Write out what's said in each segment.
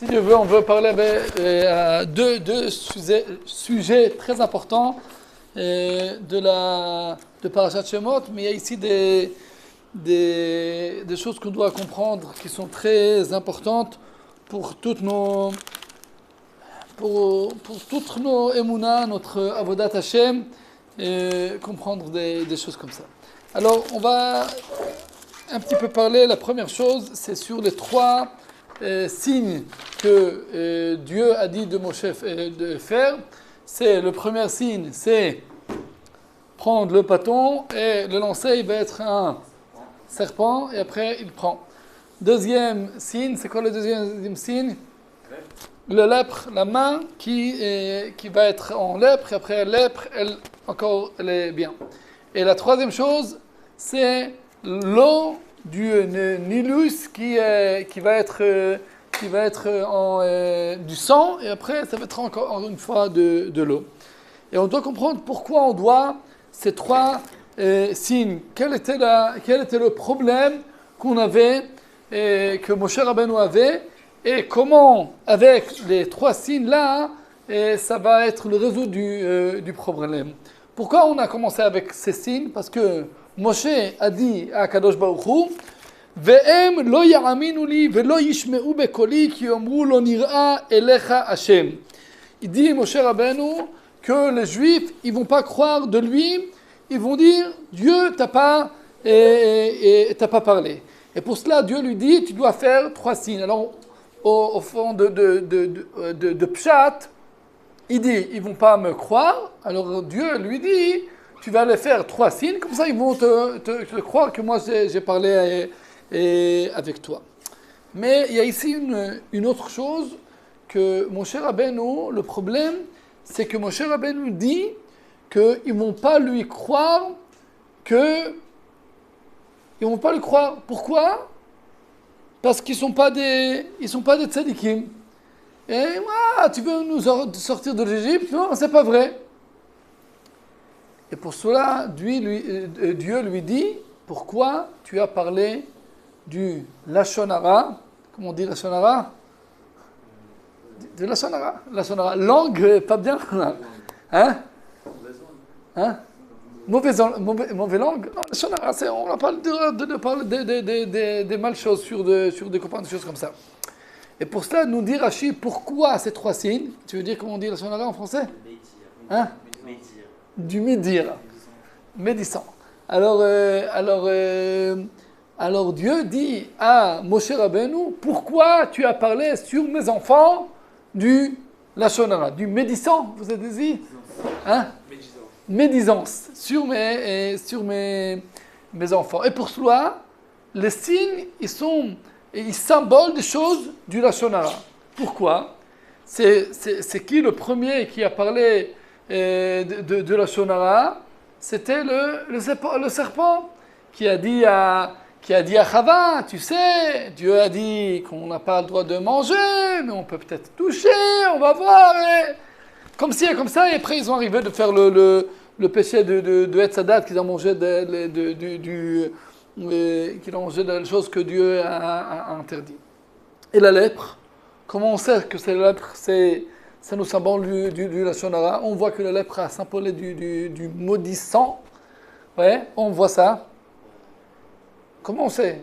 Si Dieu veut, on veut parler deux sujets très importants de Parashat Shemot, mais il y a ici des choses qu'on doit comprendre qui sont très importantes pour toutes nos émounas, notre avodat Hashem, et comprendre des choses comme ça. Alors, on va un petit peu parler. La première chose, c'est sur les trois signes que Dieu a dit de Moshe de faire. C'est le premier signe, c'est prendre le bâton et le lancer. Il va être un serpent et après il prend. Deuxième signe, c'est quoi le deuxième signe? Le lèpre, la main qui va être en lèpre, et après lèpre, elle est bien. Et la troisième chose, c'est l'eau du Nilus qui va être du sang, et après ça va être encore une fois de l'eau. Et on doit comprendre pourquoi on doit ces trois signes. Quel était le problème qu'on avait, que Moshe Rabbeinu avait, et comment, avec les trois signes-là, ça va être le résoudre du problème. Pourquoi on a commencé avec ces signes? Parce que Moshe a dit à Kadosh Baruch Hu, Ve'em lo ya'aminu li ve'lo yishme'u bekoli ki yomru lo nir'a elecha Hashem. Il dit, Moshe Rabbeinu, que les Juifs, ils vont pas croire de lui, ils vont dire, Dieu t'a pas parlé. Et pour cela, Dieu lui dit, tu dois faire trois signes. Alors, au fond de Pshat, il dit, ils vont pas me croire. Alors Dieu lui dit, tu vas les faire trois signes, comme ça ils vont te croire que moi j'ai parlé avec toi. Mais il y a ici une autre chose que Moshe Rabbeinu, le problème, c'est que Moshe Rabbeinu dit qu'ils ne vont pas lui croire ils vont pas lui croire. Pourquoi? Parce qu'ils sont pas des tzadikim. Et tu veux nous sortir de l'Égypte? Non, c'est pas vrai. Et pour cela, Dieu lui dit, pourquoi tu as parlé du Lashon Hara? Comment on dit Lashon Hara? De Lashon Hara. Lashon Hara. Langue, pas bien. Hein? Mauvais langue. Non, Lashon Hara, on n'a pas de parler des mal choses sur des copains, des choses comme ça. Et pour cela, nous dit Rashi, pourquoi ces trois signes? Tu veux dire comment on dit Lashon Hara en français? Hein? Du médire. Médissant. Alors Dieu dit à Moshe Rabbeinu, pourquoi tu as parlé sur mes enfants du Lashon Hara, du médissant, vous avez dit? Hein? Médisance sur mes enfants. Et pour cela, les signes, ils symbolent des choses du Lashon Hara. Pourquoi? C'est qui le premier qui a parlé de Lashon Hara? C'était le serpent qui a dit à Chava, tu sais, Dieu a dit qu'on n'a pas le droit de manger, mais on peut peut-être toucher, on va voir. Comme ci et comme ça, et après ils ont arrivé de faire le péché de Etzadat, qu'ils ont mangé qu'ils ont mangé des choses que Dieu a interdit. Et la lèpre, comment on sait que c'est la lèpre? Ça nous symbole du Lashon Hara. On voit que la lèpre a symbolé du maudissant. Ouais, on voit ça. Comment on sait?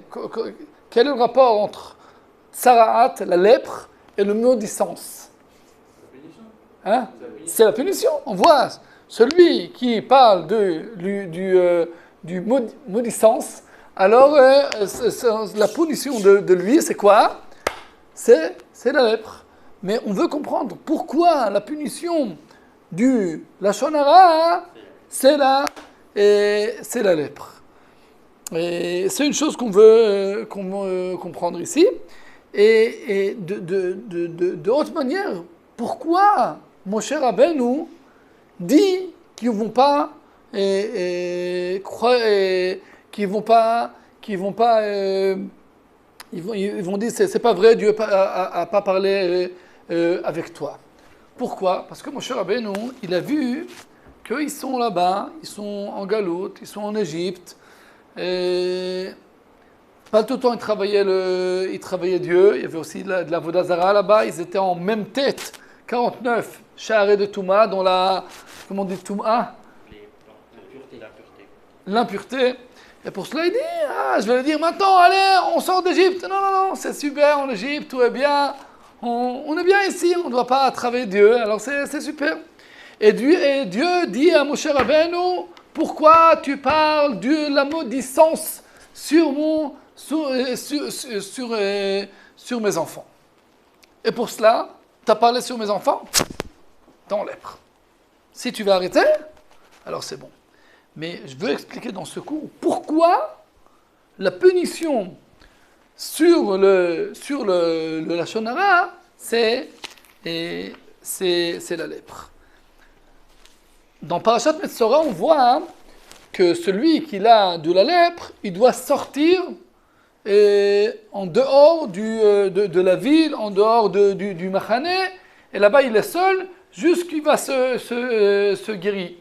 Quel est le rapport entre Tsaraat, la lèpre, et le maudissance? Hein? C'est la punition. On voit celui qui parle du maudissance. Alors, la punition de lui, c'est quoi? C'est la lèpre. Mais on veut comprendre pourquoi la punition du Lashon Hara, c'est la lèpre. Et c'est une chose qu'on veut comprendre ici. Et de haute manière, pourquoi Moshe Rabbeinu dit qu'ils vont pas croire, qu'ils vont dire c'est pas vrai, Dieu a pas parlé avec toi. Pourquoi? Parce que Moshe Rabbeinu, il a vu qu'ils sont là-bas, ils sont en Galoute, ils sont en Égypte. Pas tout le temps, ils travaillaient Dieu. Il y avait aussi de la Vodazara là-bas. Ils étaient en même tête. 49 charrés de Touma, dont la, comment on dit Touma? L'impureté. Et pour cela, il dit, je vais le dire maintenant, allez, on sort d'Égypte. Non, non, non, c'est super en Égypte, tout est bien. On est bien ici, on ne doit pas travailler Dieu. Alors c'est super. Et Dieu dit à Moshe Rabbeinu, pourquoi tu parles de la maudissance sur mes enfants? Et pour cela, tu as parlé sur mes enfants, t'es en lèpre. Si tu veux arrêter, alors c'est bon. Mais je veux expliquer dans ce cours pourquoi la punition sur le Lashon Hara, c'est la lèpre. Dans Parashat Metzora, on voit que celui qui a de la lèpre, il doit sortir en dehors de la ville, en dehors du Machané, et là-bas il est seul, jusqu'il va se guérir.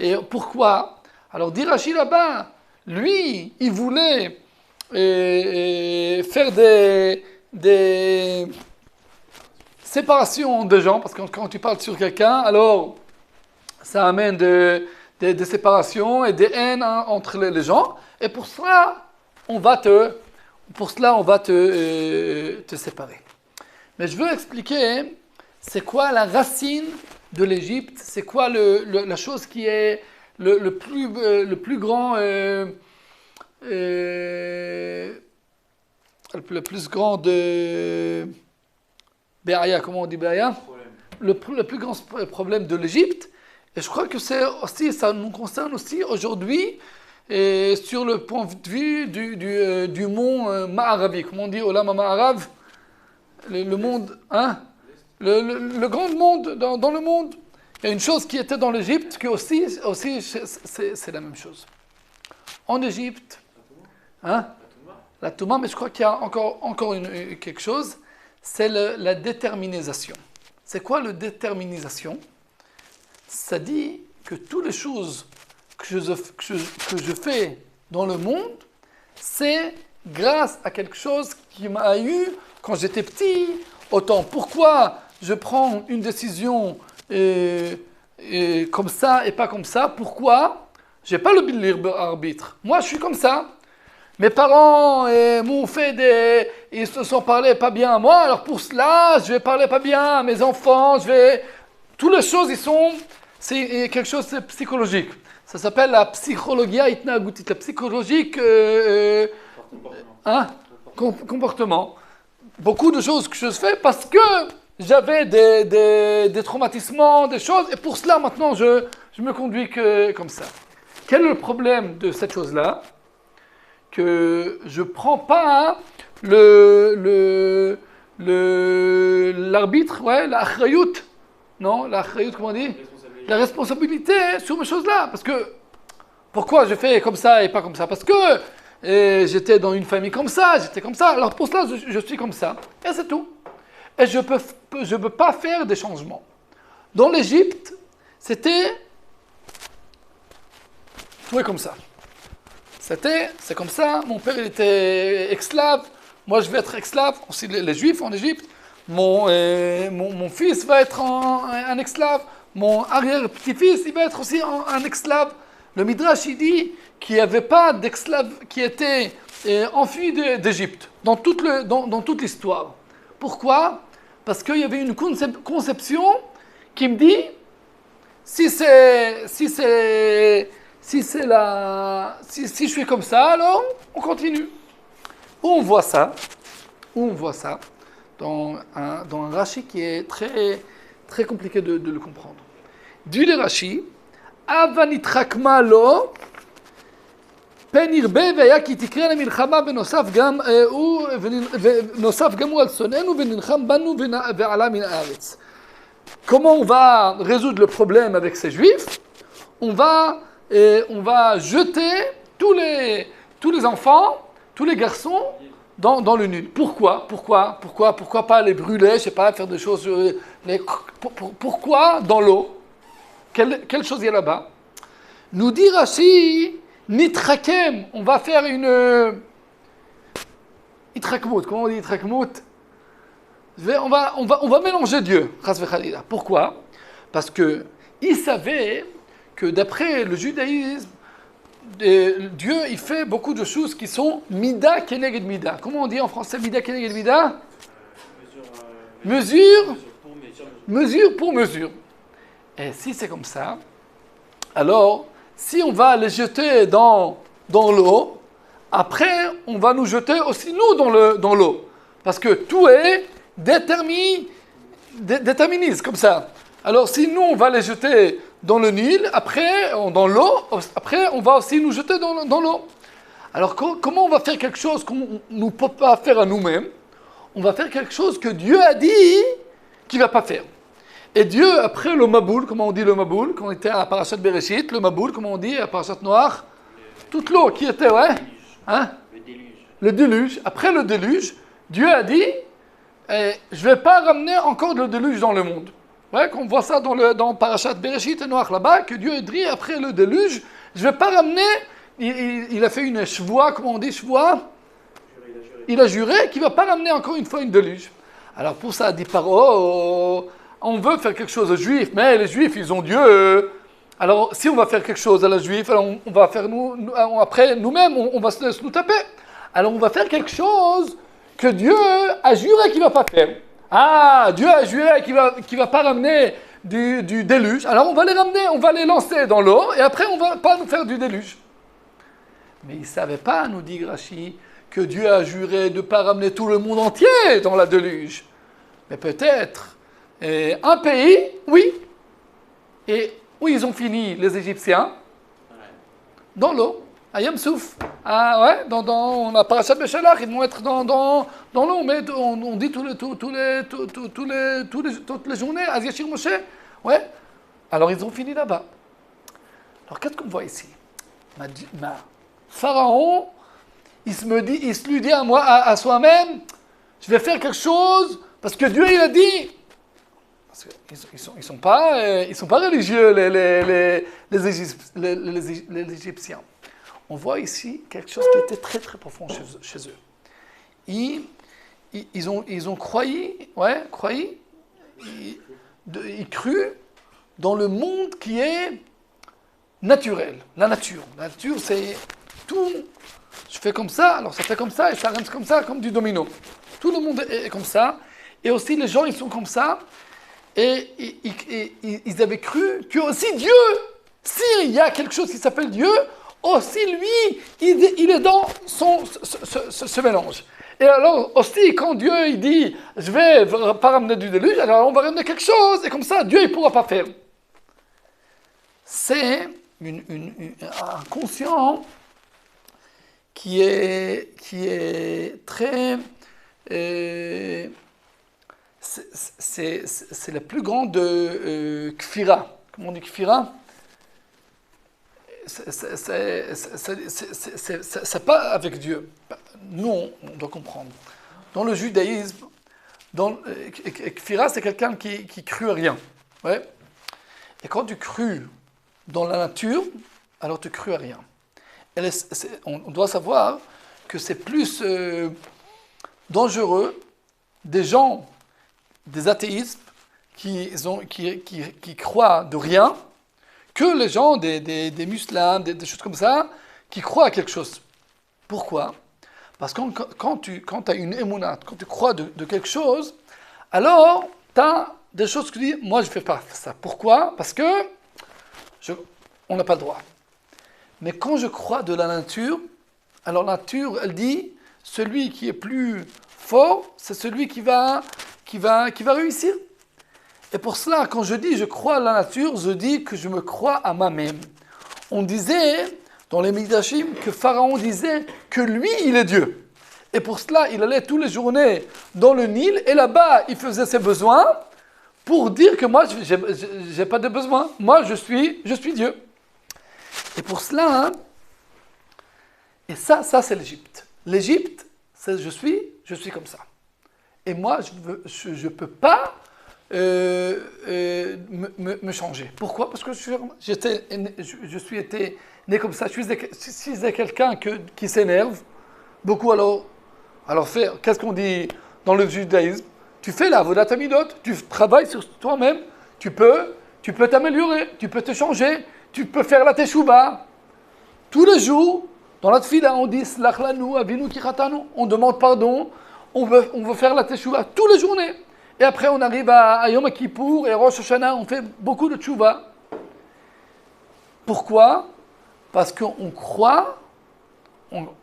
Et pourquoi? Alors dit Rashi là-bas, lui, il voulait faire des séparations de gens, parce que quand tu parles sur quelqu'un, alors ça amène des séparations et des haines entre les gens, et pour cela, on va te séparer. Mais je veux expliquer, c'est quoi la racine de l'Égypte, c'est quoi la chose qui est le plus grand, le plus grand de Beria, comment on dit Beria? Le plus grand problème de l'Égypte, et je crois que ça nous concerne aussi aujourd'hui, et sur le point de vue du mont Ma'aravi, comment on dit, Olam Ma'arav, le monde, le grand monde dans le monde. Il y a une chose qui était dans l'Égypte, qui aussi c'est la même chose. En Égypte, la Touma, mais je crois qu'il y a encore quelque chose, c'est la déterminisation. C'est quoi la déterminisation? Ça dit que toutes les choses que je fais dans le monde, c'est grâce à quelque chose qui m'a eu quand j'étais petit. Autant pourquoi je prends une décision comme ça et pas comme ça? Pourquoi? J'ai pas le libre arbitre. Moi, je suis comme ça. Mes parents m'ont fait ils se sont parlé pas bien à moi, alors pour cela, je vais parler pas bien à mes enfants, toutes les choses, c'est quelque chose de psychologique. Ça s'appelle la psychologie itnagutit, la psychologique comportement. Beaucoup de choses que je fais parce que j'avais des traumatismes, des choses, et pour cela, maintenant, je me conduis comme ça. Quel est le problème de cette chose-là? Que je ne prends pas l'arbitre, la achrayut, non, la achrayut, comment on dit? La responsabilité sur mes choses-là. Parce que, pourquoi je fais comme ça et pas comme ça? Parce que j'étais dans une famille comme ça, j'étais comme ça, alors pour cela, je suis comme ça. Et c'est tout. Et je peux pas faire des changements. Dans l'Égypte, tout est comme ça. C'est comme ça. Mon père il était esclave. Moi, je vais être esclave. Aussi, les Juifs en Égypte. Mon fils va être un esclave. Mon arrière-petit-fils, il va être aussi un esclave. Le Midrash, il dit qu'il n'y avait pas d'esclaves qui étaient enfuis d'Égypte dans toute l'histoire. Pourquoi? Parce qu'il y avait une conception qui me dit si je suis comme ça, alors on continue. Où on voit ça dans un Rashi qui est très, très compliqué de le comprendre. Du le Rashi, Avanitrakma lo, pen irbe veya ki tikre la milchama benosaf gam al sonenu venilcham banu ve'ala min haaretz. Comment on va résoudre le problème avec ces Juifs? On va jeter tous les enfants, tous les garçons dans le Nil. Pourquoi pas les brûler, je sais pas, faire des choses... pourquoi dans l'eau? Quelle chose il y a là-bas? Nous dit Rashi, nitrakem, on va faire Itrakmout, comment on dit Itrakmout? On va mélanger Dieu. Pourquoi? Parce qu'il savait que d'après le judaïsme, Dieu, il fait beaucoup de choses qui sont mida keneged mida. Comment on dit en français mida keneged mida? Mesure pour mesure. Et si c'est comme ça, alors, si on va les jeter dans l'eau, après, on va nous jeter aussi nous dans l'eau. Parce que tout est déterministe, comme ça. Alors, si nous, on va les jeter dans le Nil, après, dans l'eau, après, on va aussi nous jeter dans l'eau. Alors, comment on va faire quelque chose qu'on ne peut pas faire à nous-mêmes? On va faire quelque chose que Dieu a dit qu'il ne va pas faire. Et Dieu, après le Maboul, comment on dit le Maboul, quand on était à Parashat Bereshit, le Maboul, comment on dit à Parashat Noach, toute l'eau qui était, ouais, hein? Le déluge. Après le déluge, Dieu a dit, je ne vais pas ramener encore le déluge dans le monde. Ouais, qu'on voit ça dans Parashat Bereshit et Noach là-bas, que Dieu a dit, après le déluge, je ne vais pas ramener, il a fait une chevoie, comment on dit chevoie? Il a juré qu'il ne va pas ramener encore une fois une déluge. Alors pour ça, dit Paro, on veut faire quelque chose aux Juifs, mais les Juifs, ils ont Dieu. Alors si on va faire quelque chose à la Juif, alors on va faire après nous-mêmes, on va se nous taper. Alors on va faire quelque chose que Dieu a juré qu'il ne va pas faire. Ah, Dieu a juré qu'il va pas ramener du déluge. Alors on va les ramener, on va les lancer dans l'eau, et après on ne va pas nous faire du déluge. Mais il ne savait pas, nous dit Rashi, que Dieu a juré de ne pas ramener tout le monde entier dans la déluge. Mais peut-être un pays, oui. Et où ils ont fini, les Égyptiens? Dans l'eau, à Yamsouf. Ah ouais, dans la Parashat Beshalach, ils vont être dans l'eau. Mais on dit toutes les journées, Az Yashir Moshe. Ouais. Alors ils ont fini là-bas. Alors qu'est-ce qu'on voit ici? Pharaon, il se lui dit à soi-même, je vais faire quelque chose parce que Dieu il a dit. Parce qu'ils sont pas religieux les Égyptiens. On voit ici quelque chose qui était très très profond chez eux. Ils ont ils cru dans le monde qui est naturel, la nature. La nature, c'est tout. Je fais comme ça, alors ça fait comme ça, et ça reste comme ça, comme du domino. Tout le monde est comme ça. Et aussi, les gens, ils sont comme ça. Et ils avaient cru que aussi Dieu, s'il y a quelque chose qui s'appelle Dieu, aussi lui, il est dans ce mélange. Et alors aussi, quand Dieu il dit, je vais pas ramener du déluge, alors on va ramener quelque chose, et comme ça, Dieu, il ne pourra pas faire. C'est un conscient qui est très... c'est la plus grande kfira. Comment on dit kfira? C'est pas avec Dieu. Nous, on doit comprendre. Dans le judaïsme, kfira, c'est quelqu'un qui crut à rien. Ouais. Et quand tu crus dans la nature, alors tu crus à rien. On doit savoir que c'est plus dangereux des gens, des athéistes qui croient de rien, que les gens des musulmans, des choses comme ça, qui croient à quelque chose. Pourquoi? Parce que quand tu as une émouna, quand tu crois de quelque chose, alors tu as des choses que tu dis, moi je ne fais pas ça. Pourquoi? Parce que on n'a pas le droit. Mais quand je crois de la nature, alors la nature, elle dit, celui qui est plus fort, c'est celui qui va réussir. Et pour cela, quand je dis je crois à la nature, je dis que je me crois à moi-même. On disait, dans les Midrashim, que Pharaon disait que lui, il est Dieu. Et pour cela, il allait tous les journées dans le Nil, et là-bas, il faisait ses besoins pour dire que moi, je n'ai pas de besoin. Moi, je suis Dieu. Et pour cela, hein, et ça c'est l'Égypte. L'Égypte, c'est je suis comme ça. Et moi, je ne peux pas me changer. Pourquoi? Parce que je suis été né comme ça. Je suis quelqu'un qui s'énerve beaucoup. Alors, Alors qu'est-ce qu'on dit dans le judaïsme? Tu fais la avodat hamidot, tu travailles sur toi-même, tu peux t'améliorer, tu peux te changer, tu peux faire la teshuva. Tous les jours, dans la tfila, on dit slach lanu avinu ki chatanu. On demande pardon, on veut faire la teshuva tous les journées. Et après, on arrive à Yom Kippour et Rosh Hashanah, on fait beaucoup de teshuva. Pourquoi? Parce qu'on croit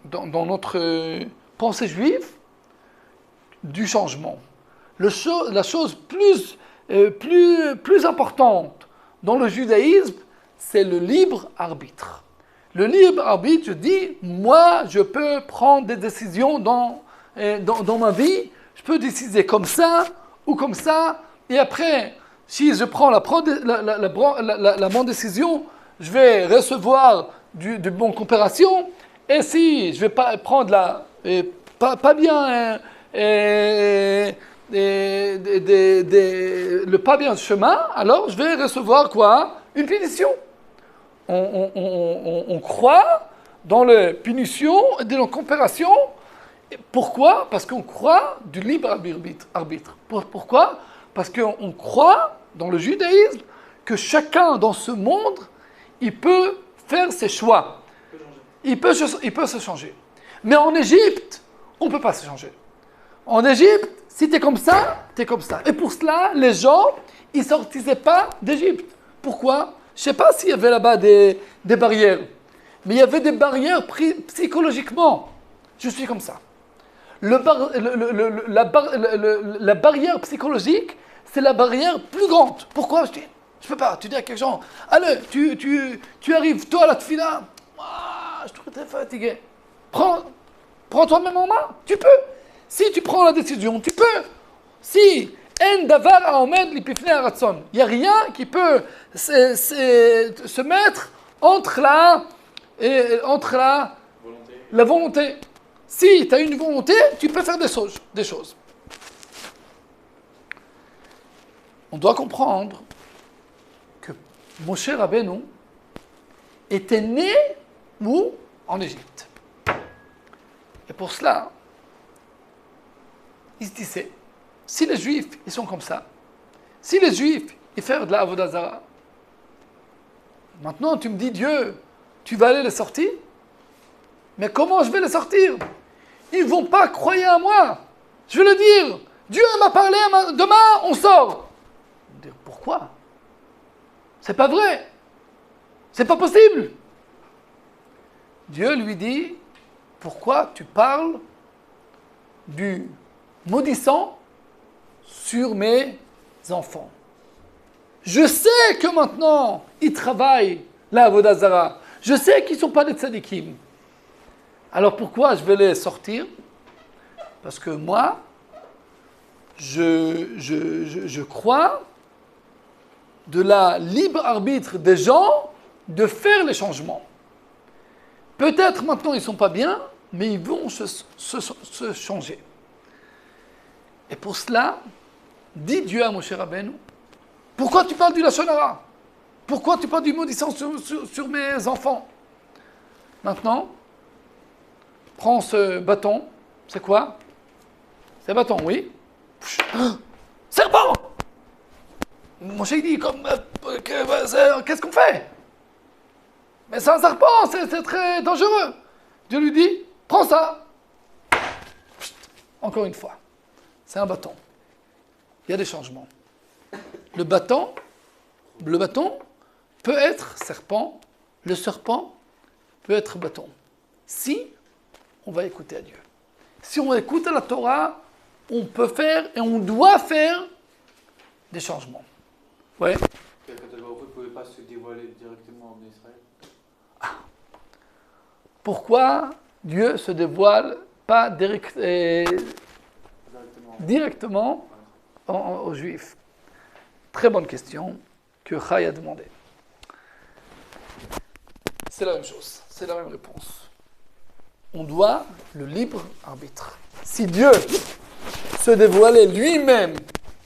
dans notre pensée juive du changement. La chose plus importante dans le judaïsme, c'est le libre arbitre. Le libre arbitre, je dis, moi, je peux prendre des décisions dans ma vie, je peux décider comme ça ou comme ça, et après, si je prends la bonne décision, je vais recevoir de bonnes comparaisons, et si je ne vais pas prendre pas bien le pas bien chemin, alors je vais recevoir quoi? Une punition. On croit dans les punitions et dans les comparaisons. Pourquoi? Parce qu'on croit du libre arbitre. Pourquoi? Parce qu'on croit dans le judaïsme que chacun dans ce monde, il peut faire ses choix. Il peut se changer. Mais en Égypte, on ne peut pas se changer. En Égypte, si tu es comme ça, tu es comme ça. Et pour cela, les gens, ils ne sortissaient pas d'Égypte. Pourquoi? Je ne sais pas s'il y avait là-bas des barrières. Mais il y avait des barrières psychologiquement. Je suis comme ça. La barrière psychologique, c'est la barrière plus grande. Pourquoi? Je ne peux pas. Tu dis à quelqu'un, allez, tu arrives, toi, à la tefila. Je suis très fatigué. Prends toi-même en main. Tu peux. Si tu prends la décision, tu peux. Si, en davar haomed lipifnei haratson. Il n'y a rien qui peut se mettre entre la volonté. Si tu as une volonté, tu peux faire des choses. On doit comprendre que Moshe Rabbeinu était né où? En Égypte. Et pour cela, il se disait, si les Juifs, ils sont comme ça, si les Juifs, ils font de la avodah zara, maintenant tu me dis, Dieu, tu vas aller les sortir? Mais comment je vais les sortir? Ils ne vont pas croire à moi. Je vais le dire, Dieu m'a parlé, demain on sort. Je vais dire, pourquoi? C'est pas vrai. C'est pas possible. Dieu lui dit, pourquoi tu parles du maudissant sur mes enfants? Je sais que maintenant, ils travaillent la avodah zara. Je sais qu'ils ne sont pas des tzadikim. Alors pourquoi je vais les sortir? Parce que moi, je crois de la libre arbitre des gens de faire les changements. Peut-être maintenant ils ne sont pas bien, mais ils vont se changer. Et pour cela, dit Dieu à Moshe Rabbeinu, pourquoi tu parles du lashon hara? Pourquoi tu parles du maudissant sur mes enfants? Maintenant, prends ce bâton. C'est quoi? C'est un bâton, oui. Serpent! Moshe dit, qu'est-ce qu'on fait? Mais c'est un serpent, c'est très dangereux. Dieu lui dit, prends ça. Encore une fois, c'est un bâton. Il y a des changements. Le bâton peut être serpent, le serpent peut être bâton. Si on va écouter à Dieu. Si on écoute à la Torah, on peut faire et on doit faire des changements. Ouais. Le ne pouvait pas se dévoiler directement en Israël. Pourquoi Dieu se dévoile pas directement aux Juifs? Très bonne question que Chai a demandé. C'est la même chose, c'est la même réponse. On doit le libre arbitre. Si Dieu se dévoilait lui-même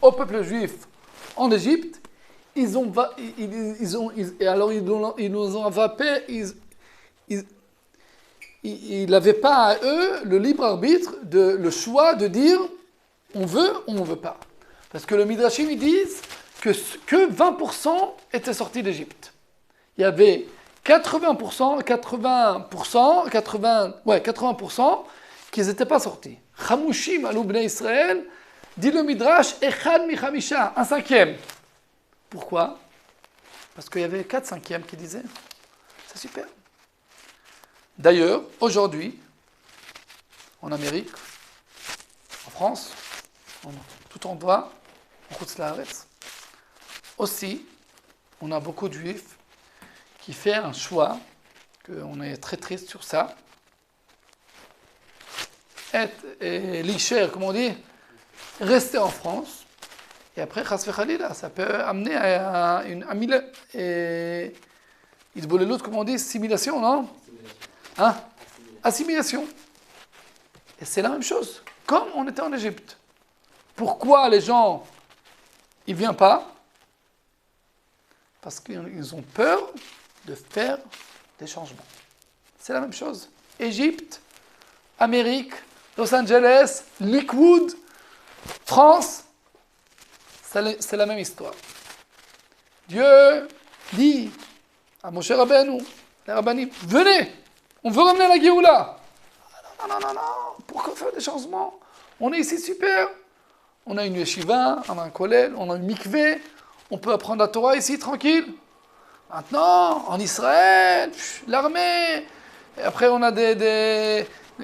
au peuple juif en Égypte, ils nous ont vapé, ils n'avaient pas à eux le libre arbitre, le choix de dire on veut ou on ne veut pas. Parce que le Midrashim, ils disent que 20% étaient sortis d'Égypte. Il y avait 80% qui n'étaient pas sortis. Chamushim alou bnei Israël, dit le Midrash, Echad mi chamisha, un cinquième. Pourquoi? Parce qu'il y avait 4 cinquièmes qui disaient. C'est super. D'ailleurs, aujourd'hui, en Amérique, en France, en tout endroit, en Chutz La'aretz, aussi, on a beaucoup de juifs qui font un choix, qu'on est très triste sur ça, et l'Icher, comme on dit, rester en France, et après, chas v'chalila, ça peut amener à une l'autre, comment on dit, simulation, non? Hein? Assimilation. Et c'est la même chose, comme on était en Égypte. Pourquoi les gens, ils ne viennent pas? Parce qu'ils ont peur de faire des changements. C'est la même chose. Égypte, Amérique, Los Angeles, Lakewood, France, c'est la même histoire. Dieu dit à Moshe Rabbeinu, les Rabbanim, venez, on veut ramener la Géoula. Non, pourquoi faire des changements? On est ici super. On a une yeshiva, on a un kollel, on a une mikvé, on peut apprendre la Torah ici tranquille. Maintenant, en Israël, l'armée, et après on a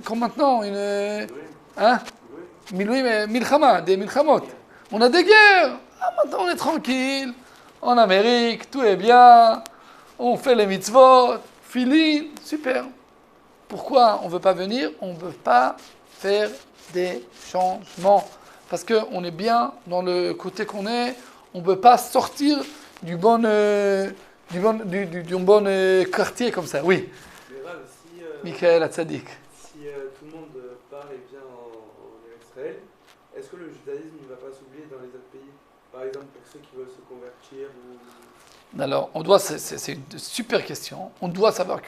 comme maintenant, milchama, des milchamot. On a des guerres. Maintenant on est tranquille. En Amérique, tout est bien. On fait les mitzvot, filin, super. Pourquoi on ne veut pas venir? On ne veut pas faire des changements. Parce qu'on est bien dans le côté qu'on est. On ne veut pas sortir du bon quartier comme ça. Oui. Mais Rav, si, Michael Hatzadik. Si tout le monde part et vient en Israël, est-ce que le judaïsme ne va pas s'oublier dans les autres pays? Par exemple, pour ceux qui veulent se convertir ou... Alors, c'est une super question. On doit savoir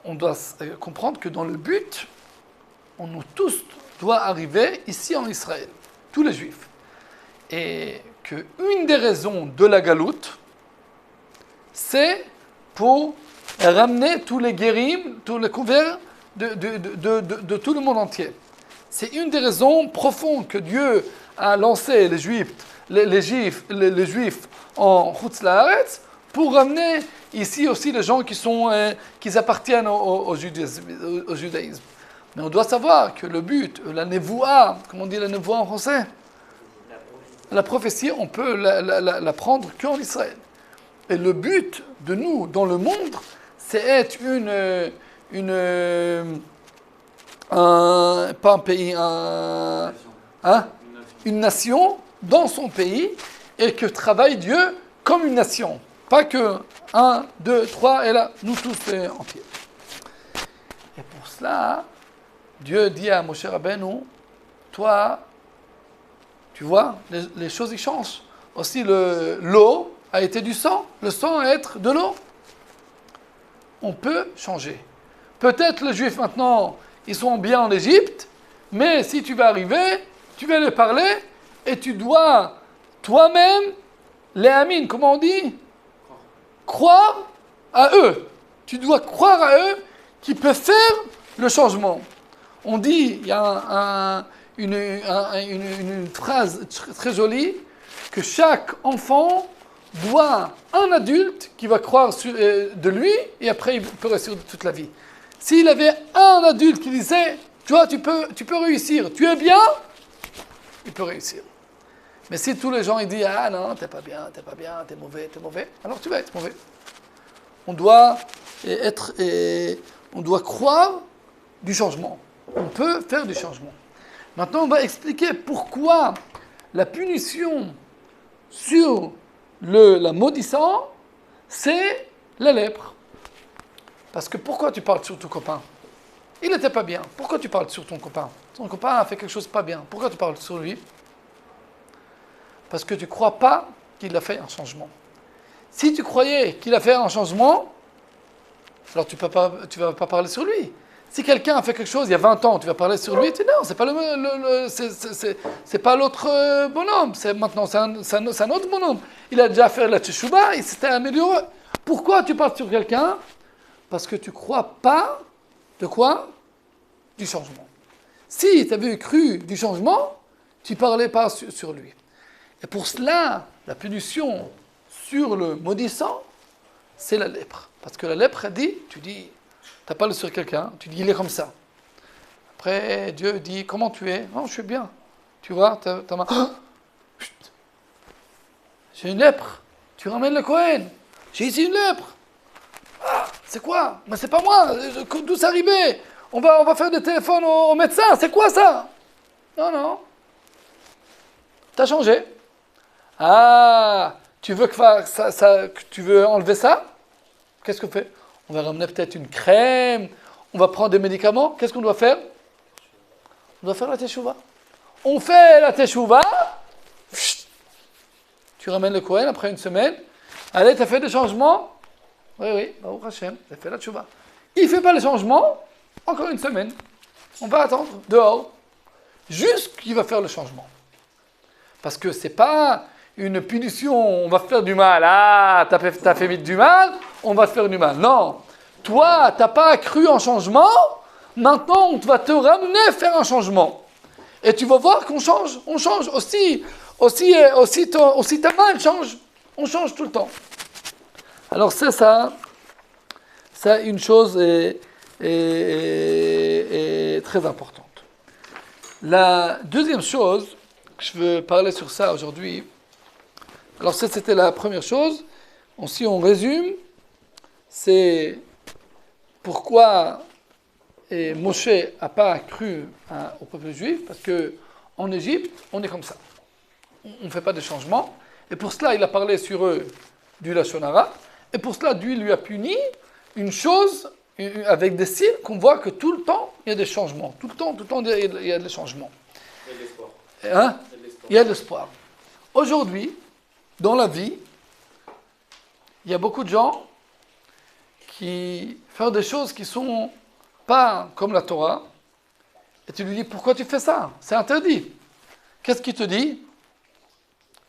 on doit comprendre que dans le but, on nous tous doit arriver ici en Israël, tous les Juifs. Et qu'une des raisons de la galoute, c'est pour ramener tous les guérim, tous les converts de tout le monde entier. C'est une des raisons profondes que Dieu a lancé les Juifs en Chutz La'aretz pour ramener ici aussi les gens qui appartiennent au judaïsme. Mais on doit savoir que le but, la nevoua, comment on dit la nevoua en français? La prophétie, on peut la prendre qu'en Israël. Et le but de nous, dans le monde, c'est être pas un pays, une nation dans son pays, et que travaille Dieu comme une nation. Pas que 1, 2, 3, et là, nous tous entiers. Et pour cela, Dieu dit à Moshe Rabbeinu, toi, tu vois, les choses, ils changent. Aussi, l'eau a été du sang, le sang a été de l'eau. On peut changer. Peut-être les Juifs maintenant, ils sont bien en Égypte, mais si tu vas arriver, tu vas leur parler, et tu dois toi-même, les amines, comment on dit? Croire à eux. Tu dois croire à eux qui peuvent faire le changement. On dit, il y a une phrase très jolie, que chaque enfant doit un adulte qui va croire de lui, et après il peut réussir toute la vie. S'il avait un adulte qui disait, tu vois, tu peux réussir, tu es bien, il peut réussir. Mais si tous les gens ils disent, ah non, t'es pas bien, t'es mauvais, alors tu vas être mauvais. On doit croire du changement. On peut faire du changement. Maintenant, on va expliquer pourquoi la punition sur la maudissant, c'est la lèpre. Parce que pourquoi tu parles sur ton copain? Il n'était pas bien. Pourquoi tu parles sur ton copain? Ton copain a fait quelque chose de pas bien. Pourquoi tu parles sur lui? Parce que tu ne crois pas qu'il a fait un changement. Si tu croyais qu'il a fait un changement, alors tu ne vas pas parler sur lui. Si quelqu'un a fait quelque chose il y a 20 ans, tu vas parler sur lui, tu dis non, c'est pas c'est pas l'autre bonhomme, maintenant c'est un autre bonhomme. Il a déjà fait la teshuvah, il s'était amélioré. Pourquoi tu parles sur quelqu'un? Parce que tu ne crois pas de quoi? Du changement. Si tu avais cru du changement, tu ne parlais pas sur lui. Et pour cela, la punition sur le maudissant, c'est la lèpre. Parce que la lèpre, elle dit, tu parles sur quelqu'un, tu dis, il est comme ça. Après, Dieu dit, comment tu es? Non, je suis bien. Tu vois, ta main. Oh, j'ai une lèpre. Tu ramènes le Kohen. J'ai ici une lèpre. Ah, c'est quoi? Mais c'est pas moi. D'où c'est arrivé? On va faire des téléphones au médecin. C'est quoi ça? Non. T'as changé. Ah, tu veux que tu veux enlever ça? Qu'est-ce qu'on fait? On va ramener peut-être une crème. On va prendre des médicaments. Qu'est-ce qu'on doit faire? On doit faire la teshuva. On fait la teshuva. Tu ramènes le Kohen après une semaine. Allez, tu as fait des changements? Oui, Baruch Hashem, tu as fait la teshuva. Il ne fait pas les changements. Encore une semaine. On va attendre dehors. Jusqu'il va faire le changement. Parce que ce n'est pas une punition. On va faire du mal. Ah, tu as fait vite du mal. On va te faire du mal. Non. Toi, tu n'as pas cru en changement. Maintenant, on va te ramener faire un changement. Et tu vas voir qu'on change. On change aussi ta main, elle change. On change tout le temps. Alors c'est ça. Ça, une chose est très importante. La deuxième chose, que je veux parler sur ça aujourd'hui, alors ça c'était la première chose. Si on résume, c'est pourquoi Moshe n'a pas cru au peuple juif, parce qu'en Égypte, on est comme ça. On ne fait pas de changements. Et pour cela, il a parlé sur eux du Lashon Hara. Et pour cela, Dieu lui a puni une chose avec des signes qu'on voit que tout le temps, il y a des changements. Tout le temps, il y a des changements. Il y a de l'espoir. Hein? Il y a de l'espoir. Aujourd'hui, dans la vie, il y a beaucoup de gens qui font des choses qui ne sont pas comme la Torah. Et tu lui dis, pourquoi tu fais ça? C'est interdit. Qu'est-ce qu'il te dit?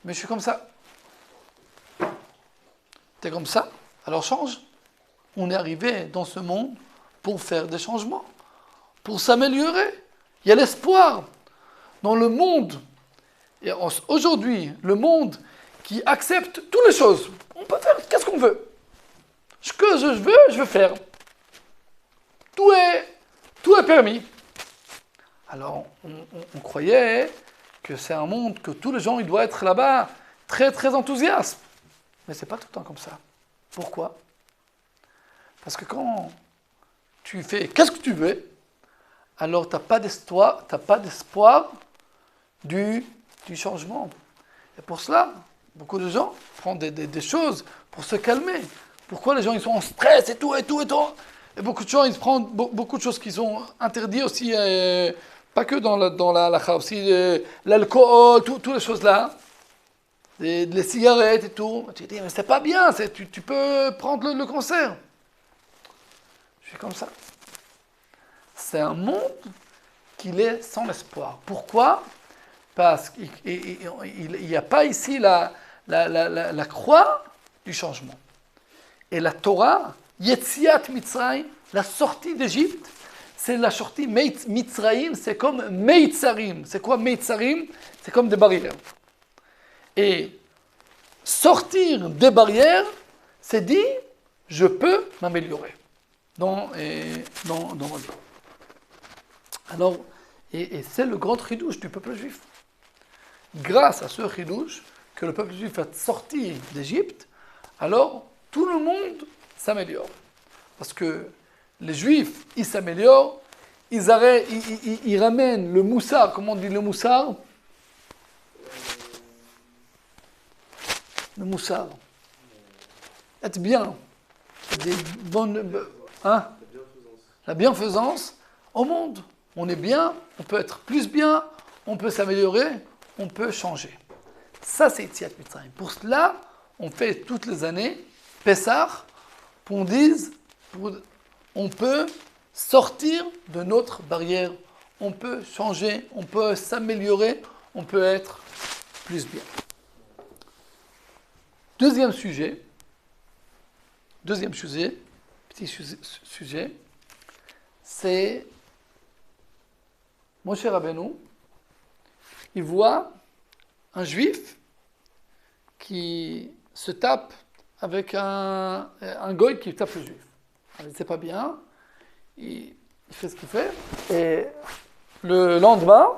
Mais je suis comme ça. Tu es comme ça? Alors change. On est arrivé dans ce monde pour faire des changements, pour s'améliorer. Il y a l'espoir. Dans le monde, et aujourd'hui, le monde qui accepte toutes les choses. On peut faire qu'est-ce qu'on veut. Ce que je veux faire. Tout est permis. Alors, on croyait que c'est un monde que tous les gens ils doivent être là-bas très, très enthousiastes. Mais ce n'est pas tout le temps comme ça. Pourquoi? Parce que quand tu fais qu'est-ce que tu veux, alors tu n'as pas d'espoir du changement. Et pour cela, beaucoup de gens prennent des choses pour se calmer. Pourquoi les gens ils sont en stress et tout. Et beaucoup de gens ils prennent beaucoup de choses qui sont interdites aussi, pas que dans la halakha, aussi l'alcool, toutes les choses là, les cigarettes et tout. Tu dis mais c'est pas bien, tu peux prendre le cancer. Je suis comme ça. C'est un monde qui est sans espoir. Pourquoi? Parce qu'il n'y a pas ici la croix du changement. Et la Torah, Yetziat Mitzrayim, la sortie d'Égypte, c'est la sortie Mitzrayim, c'est comme Meitzarim. C'est quoi Meitzarim? C'est comme des barrières. Et sortir des barrières, c'est dire, je peux m'améliorer dans ma vie. Alors, et c'est le grand chidouche du peuple juif. Grâce à ce chidouche que le peuple juif a sorti d'Égypte, alors tout le monde s'améliore. Parce que les juifs, ils s'améliorent, ils ramènent le moussard, comment on dit le moussard? Le moussard. Être bien. Des bonnes, hein? La bienfaisance au monde. On est bien, on peut être plus bien, on peut s'améliorer, on peut changer. Ça, c'est Yetziat Mitzrayim. Pour cela, on fait toutes les années Pessah, pour qu'on dise, on peut sortir de notre barrière, on peut changer, on peut s'améliorer, on peut être plus bien. Deuxième sujet, petit sujet, c'est Moshe Rabbeinu, il voit un juif qui se tape avec un goy qui tape le juif. Alors, c'est pas bien, il fait ce qu'il fait, et le lendemain,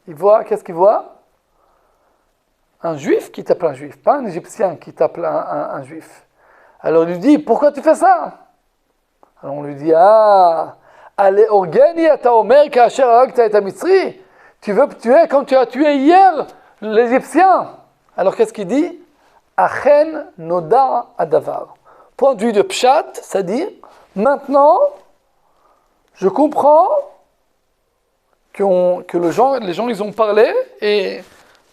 qu'est-ce qu'il voit? Un juif qui tape un juif, pas un Égyptien qui tape un juif. Alors il lui dit, pourquoi tu fais ça? Alors on lui dit, allez, organi ata omer kasher haragta et Mitzri. Tu veux me tuer comme tu as tué hier l'Égyptien. Alors qu'est-ce qu'il dit? Achen noda adavar. Point de vue de Pshat, c'est-à-dire, maintenant, je comprends que les gens ils ont parlé et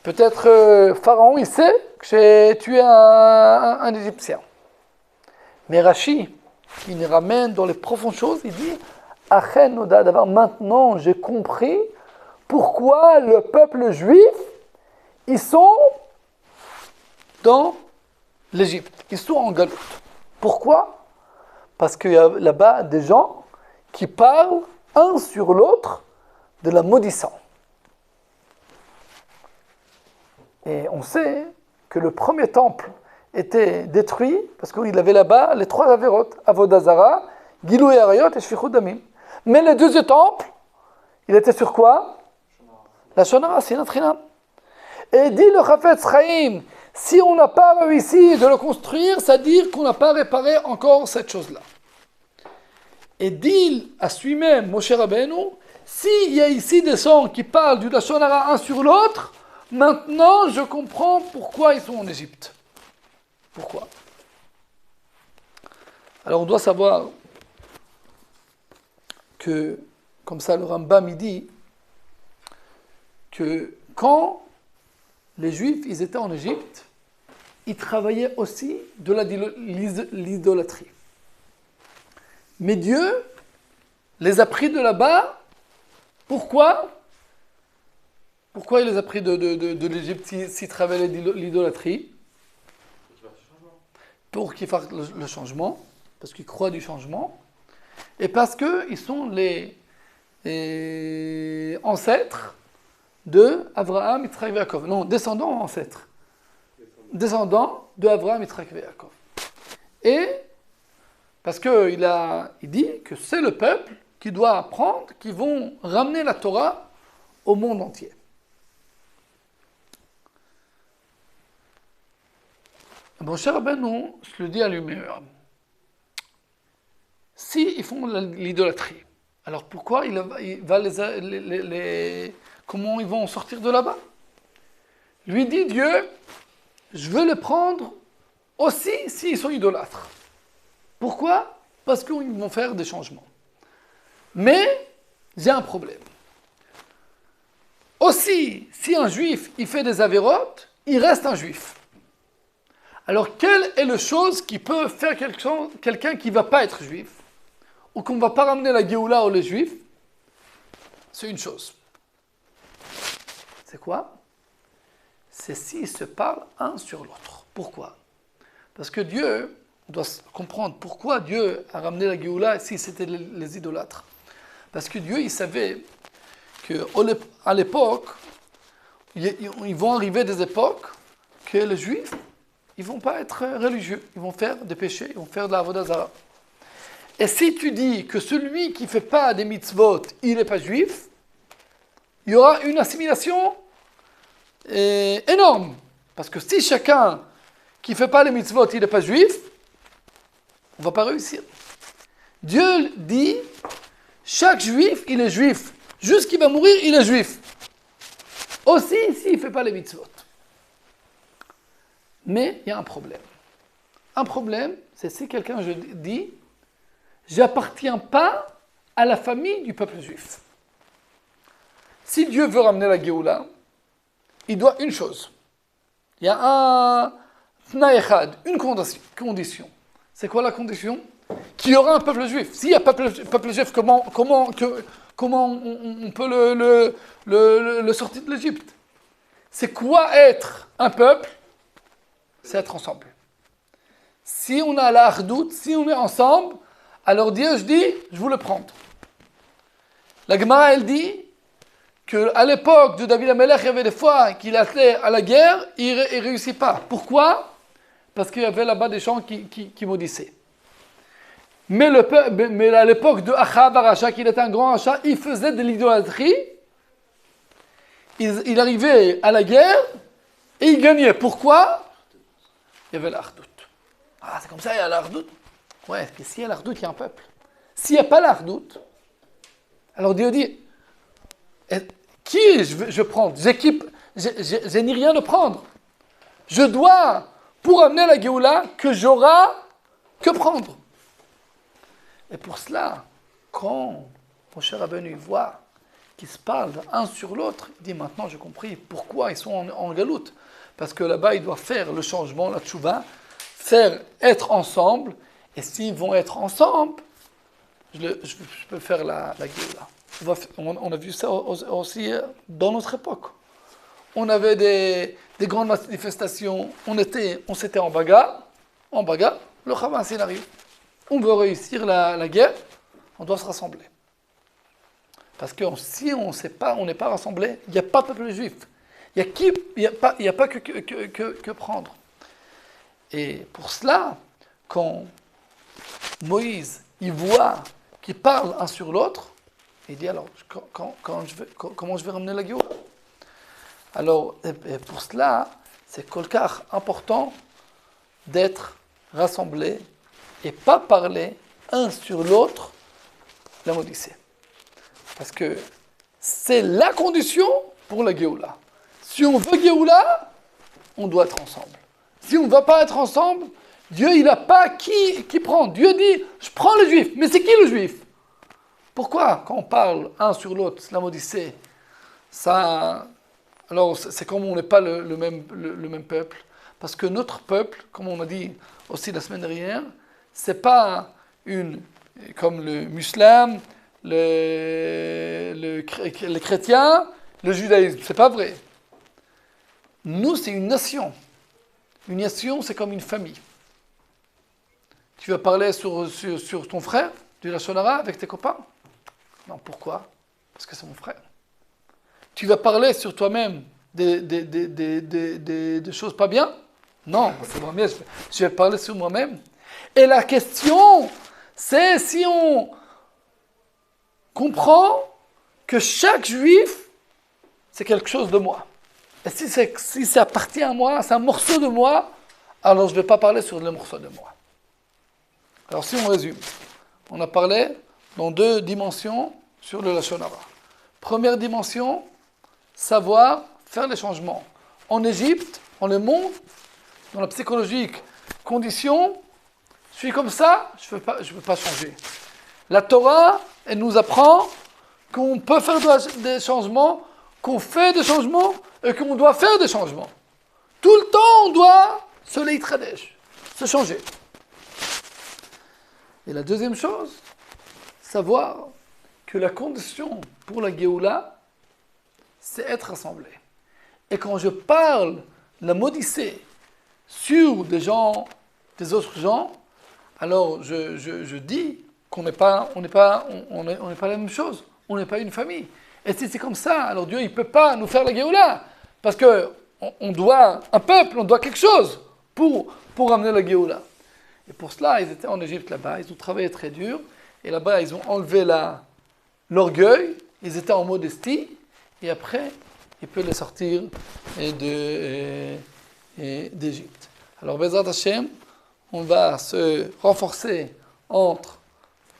peut-être Pharaon il sait que j'ai tué un Égyptien. Mais Rashi, il nous ramène dans les profondes choses, il dit Achen noda adavar. Maintenant, j'ai compris pourquoi le peuple juif, ils sont dans l'Égypte, ils sont en galoute. Pourquoi? Parce qu'il y a là-bas des gens qui parlent un sur l'autre de la maudissant. Et on sait que le premier temple était détruit parce qu'il avait là-bas les 3 avérotes, Avodah Zara, Gilou et Arayot et Shfichut Damim. Mais le deuxième temple, il était sur quoi? La Shonara, c'est notre Chinam. Et dit le Chafetz Chaim, si on n'a pas réussi de le construire, c'est-à-dire qu'on n'a pas réparé encore cette chose-là. Et dit à lui-même, Moshe Rabbeinu, s'il y a ici des gens qui parlent du Lashon Hara un sur l'autre, maintenant je comprends pourquoi ils sont en Égypte. Pourquoi? Alors on doit savoir que, comme ça le Rambam il dit, que quand les Juifs ils étaient en Égypte, ils travaillaient aussi de l'idolâtrie. Mais Dieu les a pris de là-bas. Pourquoi? Pourquoi il les a pris de l'Égypte s'ils travaillaient de l'idolâtrie? Pour qu'ils fassent le changement, parce qu'ils croient du changement, et parce qu'ils sont les ancêtres de Abraham, Yitzhak et Yaakov. Non, descendants ancêtres. Descendants de Abraham, Yitzhak et Yaakov. Et parce qu'il dit que c'est le peuple qui doit apprendre, qui vont ramener la Torah au monde entier. Mon cher Rabbeinu se le dit à lui-même. Si ils font l'idolâtrie, alors pourquoi il va comment ils vont sortir de là-bas? Lui dit Dieu, je veux les prendre aussi s'ils sont idolâtres. Pourquoi? Parce qu'ils vont faire des changements. Mais j'ai un problème. Aussi, si un juif il fait des avérotes, il reste un juif. Alors, quelle est la chose qui peut faire quelqu'un qui ne va pas être juif, ou qu'on ne va pas ramener la Géoula aux juifs? C'est une chose. C'est quoi? C'est s'ils se parlent un sur l'autre. Pourquoi? Parce que Dieu, on doit comprendre pourquoi Dieu a ramené la Géoula si c'était les idolâtres. Parce que Dieu, il savait qu'à l'époque, ils vont arriver des époques que les juifs, ils ne vont pas être religieux, ils vont faire des péchés, ils vont faire de la avodah zara. Et si tu dis que celui qui ne fait pas des mitzvot, il n'est pas juif, il y aura une assimilation énorme. Parce que si chacun qui ne fait pas les mitzvot, il n'est pas juif, on ne va pas réussir. Dieu dit, chaque juif, il est juif. Jusqu'il va mourir, il est juif. Aussi, s'il ne fait pas les mitzvot. Mais il y a un problème. Un problème, c'est si quelqu'un dit « J'appartiens pas à la famille du peuple juif ». Si Dieu veut ramener la Géoula, il doit une chose. Il y a un Tnaï echad, une condition. C'est quoi la condition? Qu'il y aura un peuple juif. S'il y a peuple juif, comment on peut le sortir de l'Égypte? C'est quoi être un peuple? C'est être ensemble. Si on a la hardout, si on est ensemble, alors Dieu, je dis, je vous le prends. La Gemara, elle dit qu'à l'époque de David Amelech, il y avait des fois qu'il allait à la guerre, il ne réussit pas. Pourquoi? Parce qu'il y avait là-bas des gens qui maudissaient. Mais à l'époque de Achab Aracha, qui était un grand achat, il faisait de l'idolâtrie. Il arrivait à la guerre et il gagnait. Pourquoi? Il y avait l'Ardout. Ah, c'est comme ça, il y a l'Ardout. Ouais, mais s'il y a l'Ardout, il y a un peuple. S'il n'y a pas l'Ardout, alors Dieu dit, qui je prends? Je n'ai rien à prendre. Je dois, pour amener la Géoula, que j'aurai que prendre. Et pour cela, quand mon cher Rabbeinu voit qu'ils se parlent un sur l'autre, il dit maintenant j'ai compris pourquoi ils sont en galoute. Parce que là-bas, ils doivent faire le changement, la tchouva, faire être ensemble. Et s'ils vont être ensemble, je peux faire la Géoula. On a vu ça aussi dans notre époque. On avait des grandes manifestations, on s'était en bagarre, le Hamas il arrive. On veut réussir la guerre, on doit se rassembler. Parce que si on n'est pas rassemblés, il n'y a pas de peuple juif. Il n'y a pas que prendre. Et pour cela, quand Moïse, il voit qu'ils parlent un sur l'autre, il dit alors, comment je vais ramener la guerre? Alors, et pour cela, c'est kolkar important d'être rassemblés et pas parler un sur l'autre la maudissée. Parce que c'est la condition pour la Géoula. Si on veut Géoula, on doit être ensemble. Si on ne va pas être ensemble, Dieu, il n'a pas qui prend. Dieu dit, je prends le juif. Mais c'est qui le juif? Pourquoi, quand on parle un sur l'autre, la maudissée, ça... Alors, c'est comme on n'est pas le même peuple. Parce que notre peuple, comme on a dit aussi la semaine dernière, c'est pas comme le musulman, le chrétien, le judaïsme. C'est pas vrai. Nous, c'est une nation. Une nation, c'est comme une famille. Tu vas parler sur ton frère, du Lachon Hara, avec tes copains? Non, pourquoi? Parce que c'est mon frère. Tu vas parler sur toi-même des choses pas bien? Non, c'est moi-même. Je vais parler sur moi-même. Et la question, c'est si on comprend que chaque juif, c'est quelque chose de moi. Et si ça appartient à moi, c'est un morceau de moi, alors je ne vais pas parler sur le morceau de moi. Alors si on résume, on a parlé dans 2 dimensions sur le Lachon Hara. Première dimension, savoir faire les changements. En Égypte, on le montre, dans la psychologique, condition, je suis comme ça, je ne veux pas changer. La Torah, elle nous apprend qu'on peut faire des changements, qu'on fait des changements et qu'on doit faire des changements. Tout le temps, on doit se leitradesh, se changer. Et la deuxième chose, savoir que la condition pour la Géoula, c'est être rassemblé. Et quand je parle la maudissée sur des autres gens, alors je dis qu'on n'est pas la même chose. On n'est pas une famille. Et si c'est comme ça, alors Dieu, il ne peut pas nous faire la Géoula. Parce qu'on doit un peuple, on doit quelque chose pour amener la Géoula. Et pour cela, ils étaient en Égypte là-bas, ils ont travaillé très dur. Et là-bas, ils ont enlevé l'orgueil, ils étaient en modestie. Et après, il peut les sortir d'Égypte. Alors, Bezrat Hashem, on va se renforcer entre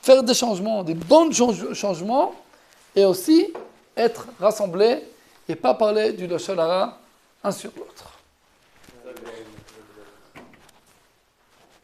faire des changements, des bons changements, et aussi être rassemblés et pas parler du Lachon Hara un sur l'autre.